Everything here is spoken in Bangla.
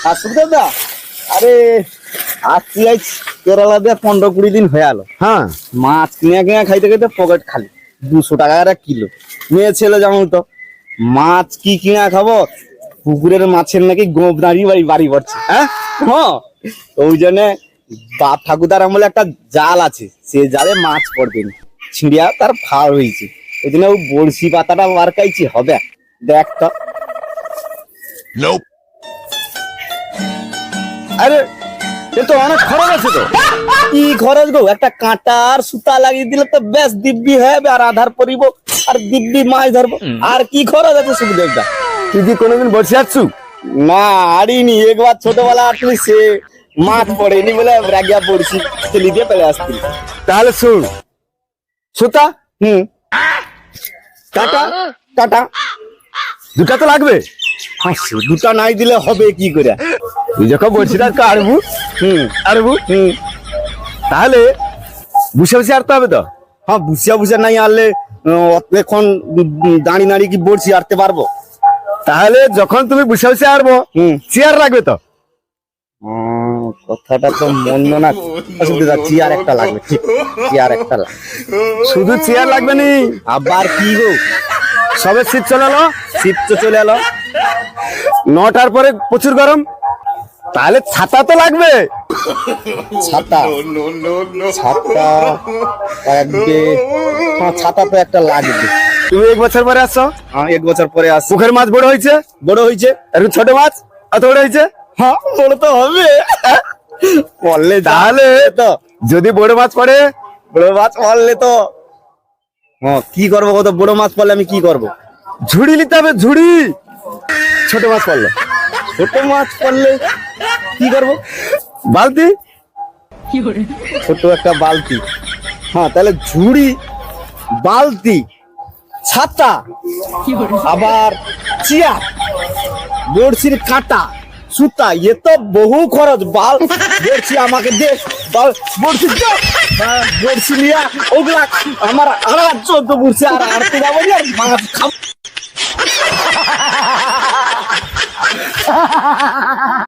আর সুখদেব দা, আরে আজ কি আজ কেরালা দিয়ে 15-20 দিন হয়ে গেল। হ্যাঁ, মাছ কিনে কিনে খাইতে খাইতে পকেট খালি, 200 টাকা আর কিলো। মেয়ে ছেলে যেমন তো মাছ কি কিনা খাবো, পুকুরের মাছের নাকি গোপ দাঁড়িয়ে বাড়ি পড়ছে। হ্যাঁ, ওই জন্য বাপ ঠাকুরদার আমলে একটা জাল আছে, সে জালে মাছ পড়বে না, ছিঁড়িয়া তার ফার হয়েছে। ওই জন্য ও বড়শি পাতাটা মারকাইছি, হবে দেখ তো। আরে এ তো অনেক খরচ আছে তো। কি খরচ গো, একটা কাঁটা আর সুতা লাগিয়ে দিলে তো বেশ দিব্যি হবে, আর আধার পরিব আর দিব্যি মাছ ধরবো। আর কি খরচ আছে সুখদেবদা? তুই কি কোনোদিন বসে আসছু? না, আড়িনি। একবার ছোটবেলা আসলে সে মাছ পড়েনি বলে রাগিয়া পড়ছি, চলি দিয়ে পেলে আসছিল। তাহলে শুন, সুতা, কাঁটা কাঁটা দুটা তো লাগবে। দুটা নাই দিলে হবে কি করে? তুই যখন বলছিস আরবু আরবু, তাহলে বসে বসে আরতে হবে তো। হ্যাঁ, বুঝিয়া বুঝিয়া নাই আনলে এখন দাঁড়ি দাঁড়িয়ে কি বড়শি আটতে পারবো? তাহলে যখন তুমি বসে বসে আরবো, চেয়ার লাগবে তো। কথাটা তো মন্দ না, অসুবিধা, চেয়ার একটা লাগবে, ঠিক, চেয়ার একটা লাগবে। শুধু চেয়ার লাগবে নি, আবার কি গো? সবে শীত চলে এলো, শীত তো চলে এলো, 9টার পরে প্রচুর গরম, তাহলে ছাতা তো লাগবে। ছাতা ছাতা লাগবে। হ্যাঁ, ছাতা তো একটা লাগবে। তুমি 1 বছর পরে আসছো, হ্যাঁ, 1 বছর পরে আসছি। পুকুরের মাছ বড় হয়েছে, বড় হয়েছে। আর ছোট মাছ অত বড় হয়েছে। হ্যাঁ, বড় তো হবে পড়লে, তাহলে তো যদি বড় মাছ পড়ে, বড় মাছ পড়লে তো কি করবো? কত বড় মাছ পড়লে আমি কি করবো? ঝুড়ি নিতে হবে, ঝুড়ি। ছোট মাছ পড়লে, ছোট মাছ পড়লে কি করবো? বালতি, ছোট একটা বালতি। হ্যাঁ, তাহলে ঝুড়ি, বালতি, ছাতা, আবার চেয়ার, বড়শির কাঁটা, সুতা, এ তো বহু খরচ। বড়শি আমাকে দে, বড়শি দে, বড়শি নিয়ে ওগুলা আমার আর 14 বড়শি আর আড়তে যাবো আর মাছ খাবো।